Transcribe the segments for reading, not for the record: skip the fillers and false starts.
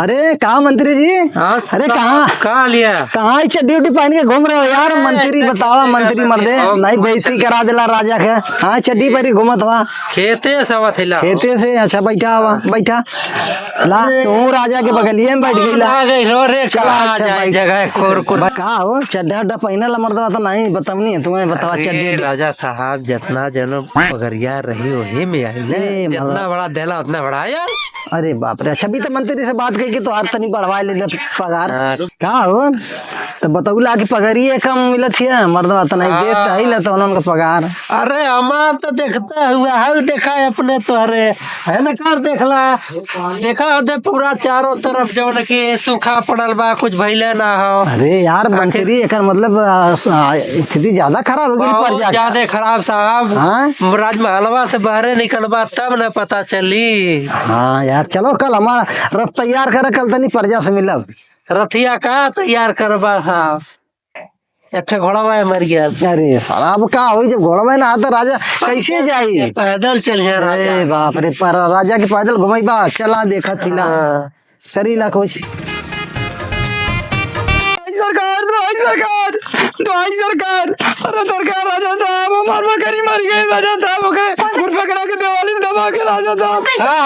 अरे कहाँ मंत्री जी? हाँ, अरे कहाँ लिया कहाँ चड्डी उड्डी पहन के घूम रहे हो यार? मंत्री बतावा, मंत्री मर्दे नहीं बेइज्जती करा दिला राजा के। हाँ चड्डी पहन के घूमत हुआ खेते सवा थैला खेते से। अच्छा बैठा हुआ बैठा ला तू राजा के बगलिए में बैठ गई ला। कहा हो चड्डा उड्डा पहने ला मर्दवा तो नहीं बतावनी है तुम्हें बतावा चड्डी। राजा साहब जितना जनो पगरिया रही वही में आई ले, जितना बड़ा देला उतना बड़ा यार। अरे बाप रे। अच्छा भी तो मंत्री से बात कही तो हाथ तनी बढ़वा ले पगार। कहा हो तो बताऊला कि पगारिए कम मिलत है मर्दवा तो नहीं देत है ले तो उनका पगार। अरे हमार तो देखता हुआ है देखा है अपने तो अरे है ना कार देखला देखा होते पूरा चारों तरफ जो न कि सूखा पड़ल बा कुछ भइले ना हो। अरे यार मंत्री एक मतलब स्थिति ज्यादा खराब हो गई ज्यादा खराब साहब। हाँ राजमहलवा से बाहर निकलबा तब न पता चली। हाँ यार चलो कल हमारा रथ तैयार करे कल तनी प्रजा से मिलब। रथिया का तैयार करबा साहब एक घोड़ा मर गया। अरे साला अब का हो जब घोड़ा में ना आता राजा कैसे जाई? पैदल चल जा। अरे बाप रे पर राजा के पैदल घुमाई बा चला देखा थिला करीला कुछ। सरकार अरे सरकार राजा साहब हमार बकरी मर गई। राजा साहब घुर पकड़ा के दिवाली दबा के राजा साहब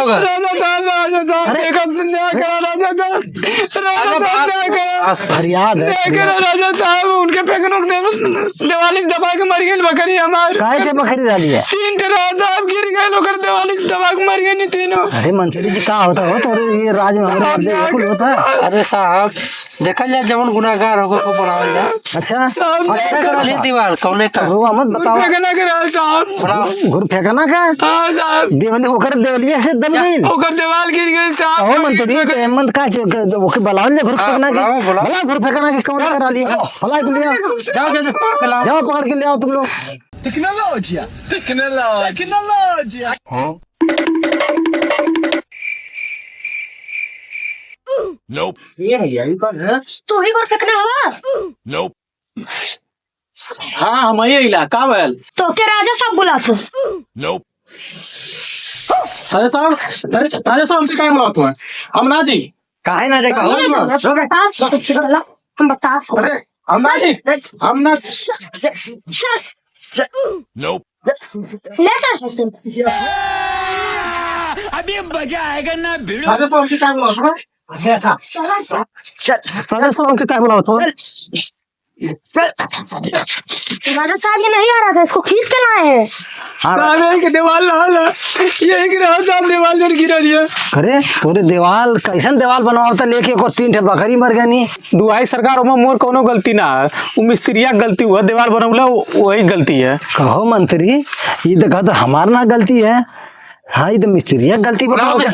राजा साहब न्याय करा राजा साहब न्याय करा फरियाद करा राजा साहब। उनके पेगनों दिवाली दबा के मर गई बकरी हमार। काहे के बकरी डाली है? 3 राजा साहब गिर गए लोग दिवाली दबा के मर गए तीनों। अरे मंत्री जी का होता हो तो ये राज में होता है। अरे साहब देखा जाए जवन गुनाहगार होगा को बढ़ावल जाए। अच्छा दीवार कौने का रुआ मत बताओ फेंकना के साहब घुर फेंकना का। हां साहब देवली ओकर देवलिया से दब गई ओकर दीवार गिर गई साहब। ओ मंत्री के हिम्मत का ओके बलावल ले घुर फेंकना के भला घुर फेंकना के कौन करा लिया? भला के लिया जाओ पकड़ के ले आओ तुम लोग। टेक्नोलॉजी हां Nope. तू ही घुर फेंकना हवा? Nope. हाँ हम ये इलाका वाल तो के राजा साहब बुलाते। Nope. राजा साहब हमसे क्या बुलाते हैं? हम ना जी काहे ना देखा हम बता अरे हम ना जी हम ना Nope. ले चल अभी मजा आएगा ना भिड़ो। राजा साहब हमसे क्या बुलाते हैं? अच्छा राजा साहब हमसे क्या बुलाते हैं? राजा साहब ये नहीं आ रहा था इसको खींच के लाए हैं। साहब के दीवार लाल ये गिरा साहब दीवार जन गिरा दिया। अरे तोरे दीवाल कैसन दीवाल बनाओ था लेके को 3 ठे बकरी मर गनी। दुआई सरकार ओमा मोर कोनो गलती ना वो मिस्त्रिया गलती हुआ दीवार बनवला वही गलती है। कहो मंत्री ये देखा तो हमार ना गलती है। हाँ ये तो मिस्त्री गलती बताओ क्या?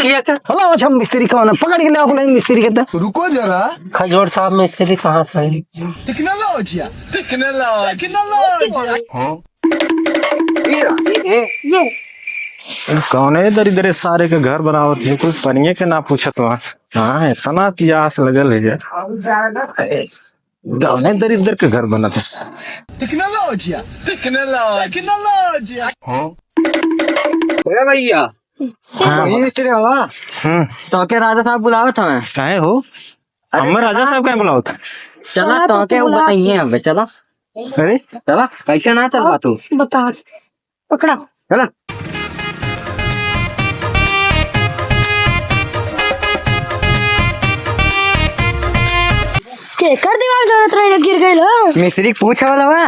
अच्छा मिस्त्री कौन है? पकड़ के ले आओ मिस्त्री के। तो रुको जरा खजोर साहब मिस्त्री कहाँ से? टेक्नोलॉजी ये कौन है दर इधर सारे के घर बनाओ थे कोई पनिये के ना पूछत वहाँ। हाँ इतना प्यास लगल है कौन है दर इधर के घर बना थे। टेक्नोलॉजी भैया मिस्त्री हवा तो के राजा साहब बुलावे था मैं चाहे हो हम राजा साहब क्या बुलाओ था? चला तो के बताइए अब चला। अरे चला कैसे ना चल तू बता पकड़ा चला। केकर दीवार जरूरत रहे गिर गई लो मिस्त्री पूछे वाला बा।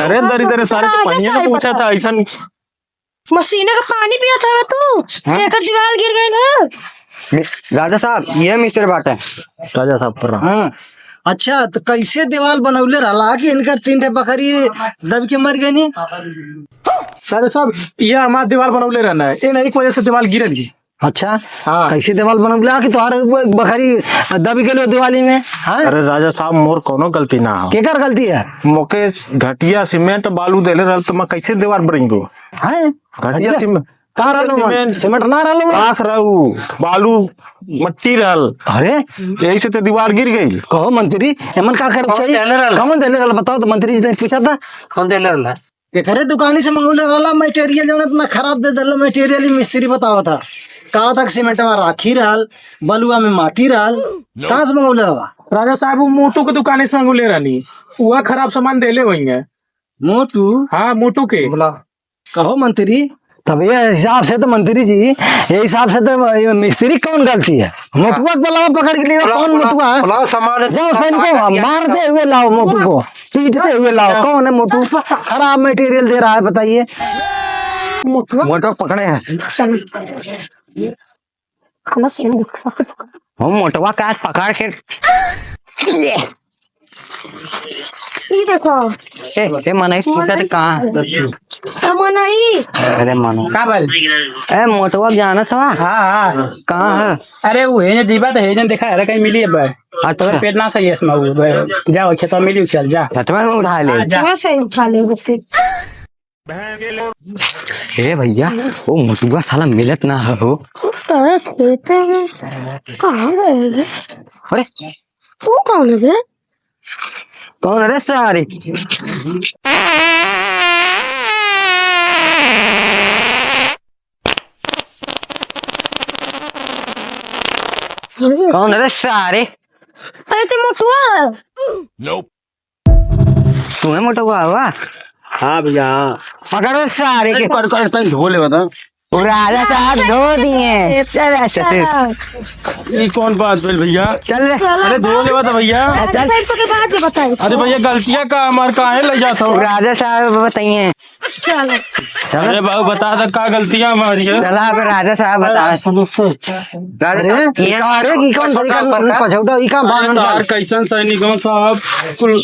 अरे दर इधर सारे के पनिये में पूछा था ऐसा मशीने का पानी पिया था तू केकर दीवार गिर गई लो। राजा साहब ये मिस्त्री बात है। राजा साहब पर हाँ अच्छा तो कैसे दीवाल बनौले रहा कि इनकर 3 ठे बकरी दब के मर गई? राजा साहब ये हमारा दीवार बनौले रहना है ये नहीं वजह से दीवार गिरल गई। अच्छा हाँ कैसे दीवाल बनौला कि तुम्हारे बकरी दब गेलो दिवाली में? हाँ अरे राजा साहब मोर कोनो गलती ना हो। केकर गलती है? मोके घटिया सीमेंट बालू देले रहल तो मैं कैसे दीवार बनेंगो? हैं घटिया सीमेंट सीमेंट ना रहलो आख रहू बालू मट्टी रहल। अरे यही से तो दीवार गिर गई। कहो मंत्री एमन का कर चाहिए? कौन देले रहल बताओ तो मंत्री जी ने पूछा था कौन देले रहल? एकरे दुकानी से मंगौले रहला मटेरियल जो इतना खराब दे दिला मटेरियल ही मिस्त्री बतावा था कहा तक सीमेंट में राखी रहल बलुआ में माटी रहल कहाँ से मंगौले रहला राजा साहब वो मोटू के दुकान से ले रही वह खराब सामान देले वही है। मोटू हाँ मोटू के बोला कहो मंत्री तब ये हिसाब से तो मंत्री जी ये हिसाब से तो ये मिस्त्री कौन गलती है मोटुआ को बुलाओ पकड़ के लिए कौन मोटुआ है लाओ सामान जाओ सैनिको मारते हुए लाओ मोटू को पीटते हुए लाओ कौन है मोटू खराब मटेरियल दे रहा है बताइए मोटो पकड़े हैं हम मोटवा का पकड़ के ये देखो ए मनाई पूछा तो कहाँ मनाई अरे मनो का बल ए मोटवा जाना था हाँ हाँ कहाँ है अरे वो है जीवा तो है देखा है कहीं मिली है अच्छा पेट ना सही है इसमें जाओ खेतों मिली चल जा छतवा में उठा ले जहाँ से उठा ले फिर ए भैया वो मोटुआ साला मिलत ना हो अरे खेत में कहाँ गए अरे तू कौन है बे? कौन रे सारे कौन रे सारे अरे ते मोटुआ Nope. तुम्हें मोटुआ हुआ हाँ भैया पकड़ो सारे के कर धो ले बता वो राजा साहब धो दिए चल ऐसे ये कौन बात बोल भैया चल रे अरे धो ले बता भैया साहब के बाद में बताई अरे भैया गलतियाँ का हमारे कहाँ ले जाता हूँ राजा साहब बताइए चलो अरे बाबू बता दे का गलतियाँ हमारी है चला अब राजा साहब बता राजा साहब ये अरे की कौन तरीका पछौटा ई काम बांधन यार कैसन सैनिकों साहब कुल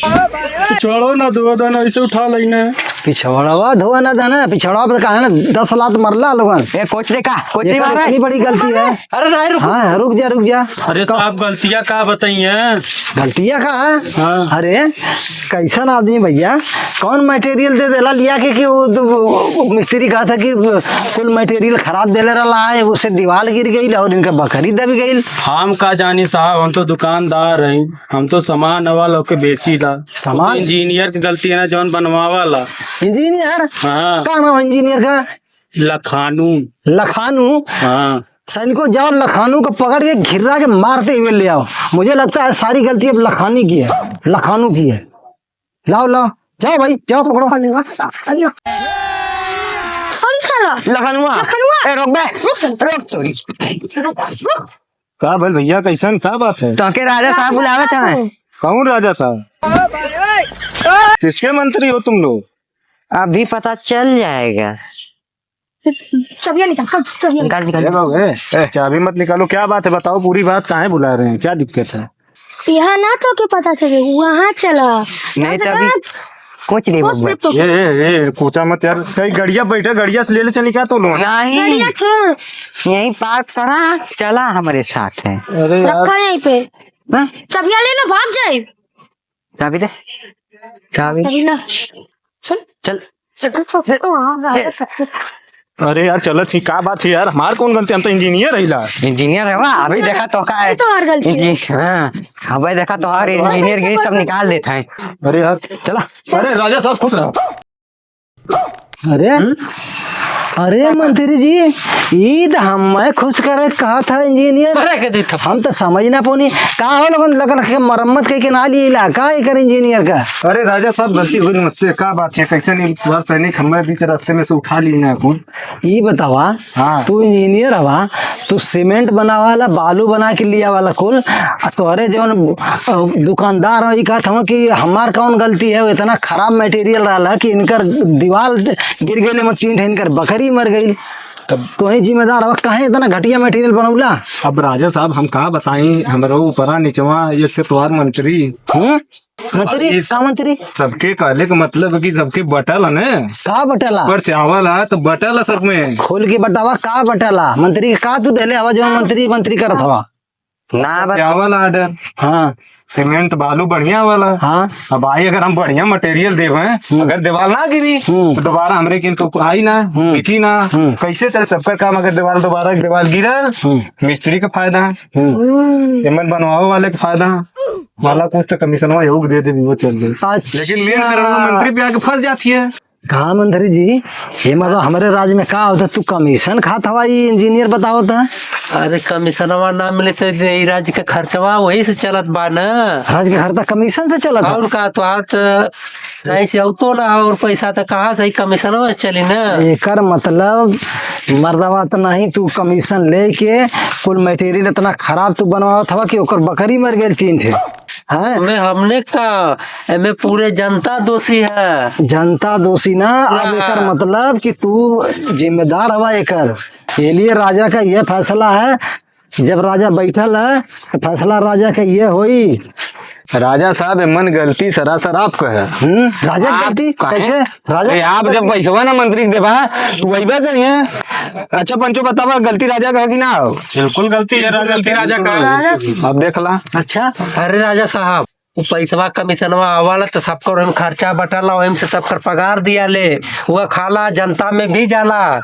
छोड़ो ना दो दाना ऐसे उठा लेना पिछड़वा धोआ ना देना पिछड़वा पे कहा ना 10 लात मरला लोगन ए कोच देखा कोच ये मारा इतनी बड़ी गलती है अरे नहीं रुक हाँ रुक जा अरे साहब गलतियाँ का बताइए गलतियाँ का है हाँ। अरे कैसन आदमी भैया कौन मटेरियल दे देला लिया कि वो मिस्त्री कहा था कि कुल मटेरियल खराब देले रहा है उससे दीवार गिर गई और इनका बकरी दब गई हम का जानी साहब हम तो दुकानदार हैं हम तो सामान वाला के बेची ला सामान? इंजीनियर की गलती है ना जौन बनवावाला इंजीनियर हाँ का नाम इंजीनियर का लखानू लखानू हाँ सैनिकों जाओ लखानू को पकड़ के घिरा के मारते हुए ले आओ मुझे लगता है सारी गलती अब लखानी की है लखानू की है लाओ जाओ भाई जाओ पकड़ो अरे साला लखनऊआ ए रोक बे रोक तोरी का बोल भैया कैसन क्या बात है तो के राजा साहब बुलावे था कौन राजा साहब किसके मंत्री हो तुम लोग अभी पता चल जाएगा चबिया निकाल चबिया निकाल निकाल ए बाबू चाबी मत निकालो क्या बात है बताओ पूरी बात काहे बुला रहे हैं क्या दिक्कत है यहाँ ना तो के पता चले वहाँ चला नहीं तो अभी कुछ नहीं बस बोल तो ये कोचा मत यार कहीं गड़िया बैठे गड़िया से ले चली क्या तो लोग नहीं गाड़ियाँ छोड़ यही पार्क करा चला हमारे साथ है अरे यार रखा यहीं पे हाँ? चबिया लेना भाग जाए चाबी दे चाबी अभी ना चल अरे यार चलो ठीक क्या बात है यार हमार कौन गलती हम तो इंजीनियर रहिला इंजीनियर है वहाँ अभी देखा तो का है तो और गलती है। हाँ अभी देखा तो और इंजीनियर गिरी सब निकाल देता है अरे यार चला अरे राजा साहब खुश रहो अरे मंत्री जी ईद हम खुश करे कहा था इंजीनियर अरे के देता हम तो समझ ना पौनी का हो लोगन लगन के मरम्मत के ना लिए इलाका कर इंजीनियर का अरे राजा साहब गलती हुई नमस्ते क्या बात है कैसे नहीं बार सैनिक हमें बीच रास्ते में से उठा ली ना खुद ये बतावा हाँ। तू इंजीनियर हवा तू सीमेंट बनावाला बालू बना के लिया वाला कुल तोरे जो दुकानदार है कहा था कि हमार कौन गलती है वो इतना खराब मटेरियल रहा कि इनकर दीवार गिर गई मत तीन इनकर बकरी मर गई तब तो ही जिम्मेदार हवा काहे इतना घटिया मटेरियल बनौला अब राजा साहब हम कहा बताएं हमारा ऊपरा नीचवा एक से तोहार मंत्री मंत्री का मंत्री सबके कहले का मतलब है कि सबके बटल है ना का बटला पर चावल है तो बटल है सब में खोल के बटावा का बटला मंत्री का तू देले हवा जो मंत्री करत हवा ना बता चावल ऑर्डर हाँ सीमेंट बालू बढ़िया वाला हाँ अब आई अगर हम बढ़िया मटेरियल देवे अगर दीवार ना गिरी तो दोबारा हमरे के इनको आई ना दिखी ना कैसे चल सबका काम अगर दीवार गिरल मिस्त्री का फायदा पेमेंट बनवाओ वाले का फायदा वाला कुछ तो कमीशन योग दे दे वो चल दे लेकिन मेन मंत्री पे आके फंस जाती है हाँ मंत्री जी, ये मतलब हमारे राज्य में का होता, तू कमीशन खाता हुआ ये इंजीनियर बताओ था। अरे कमीशनवा ना मिले तो ये राज्य का खर्चवा वही से चलत बा ना। राज्य का खर्चा कमीशन से चला था। और का तो हाथ कहीं से तो ना, और पैसा तो कहाँ से कमीशनवा से चली ना। एकर मतलब मर्दवा तो नहीं, तू कमीशन लेके कुल मटेरियल इतना खराब तू बनवा था कि ओकर बकरी मर गई 3 ठे। हाँ में हमने का एमे पूरे जनता दोषी है। जनता दोषी ना। अब एकर मतलब कि तू जिम्मेदार हवा एकर। ये लिए राजा का ये फैसला है, जब राजा बैठल है तो फैसला राजा का ये होई। राजा साहब मन गलती सरासर आपका है। राजा की गलती कैसे? राजा आप जब पैसा ना मंत्री के देवा तू वही बात करिए। अच्छा पंचो बतावा गलती राजा का है कि ना? बिल्कुल गलती है राजा का। अब देख ला। अच्छा अरे राजा साहब, वो पैसवा कमीशनवा आवाला तो सबको हम खर्चा बटाला, वहीं से सबकर पगार दिया ले, वह खाला जनता में भी जाला।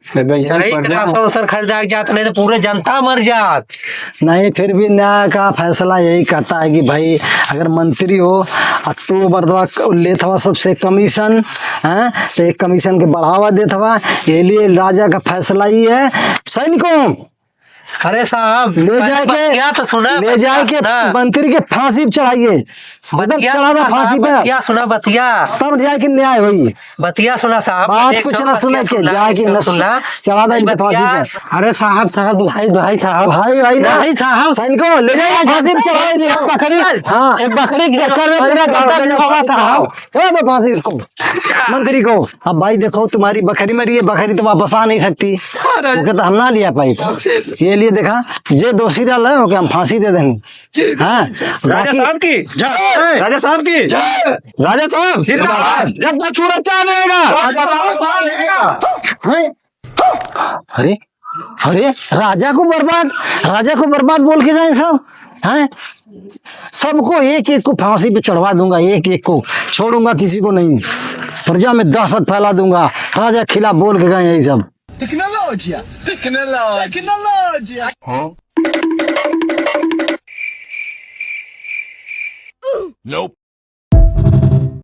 राशन खरीदा जात नहीं तो पूरे जनता मर जात। नहीं, फिर भी न्याय का फैसला यही कहता है कि भाई अगर मंत्री हो और तू मर्दवा लेत हवा सबसे कमीशन है तो एक कमीशन के बढ़ावा देत हवा। ये लिए राजा का फैसला ही है सैनिकों अरे साहब ले जाके क्या तो सुना, ले जाके मंत्री के फांसी पे चढ़ाइए। चढ़ा दो फांसी पे, बतिया सुना, बतिया तब जाके न्याय होई। बतिया सुना साहब, बात कुछ ना सुने के जाके न सुना, चढ़ा दो इनके फांसी पे। अरे साहब भाई साहब, भाई ना भाई साहब, सैनिकों ले जाइए फांसी पे चढ़ाइए। बकरी, हाँ एक बकरी के चक्कर में पूरा जनता जमा साहब। चढ़ा दो फांसी उसको, मंत्री को। अब भाई देखो तुम्हारी बकरी मरी है, बकरी तो वापस आ नहीं सकती, तो हम ना लिया पाई। ये लिए देखा जे दोषी डाला है ओके हम फांसी दे देंगे। हाँ राजा साहब की राजा साहब की राजा साहब जब तक सूरज चांद रहेगा। अरे अरे राजा को बर्बाद बोल के गए सब हैं। सबको एक एक को फांसी पे चढ़वा दूंगा, एक एक को छोड़ूंगा किसी को नहीं। प्रजा में दहशत फैला दूंगा। राजा खिलाफ बोल के गए यही सब। Tecnologia! Tecnologia! Nope.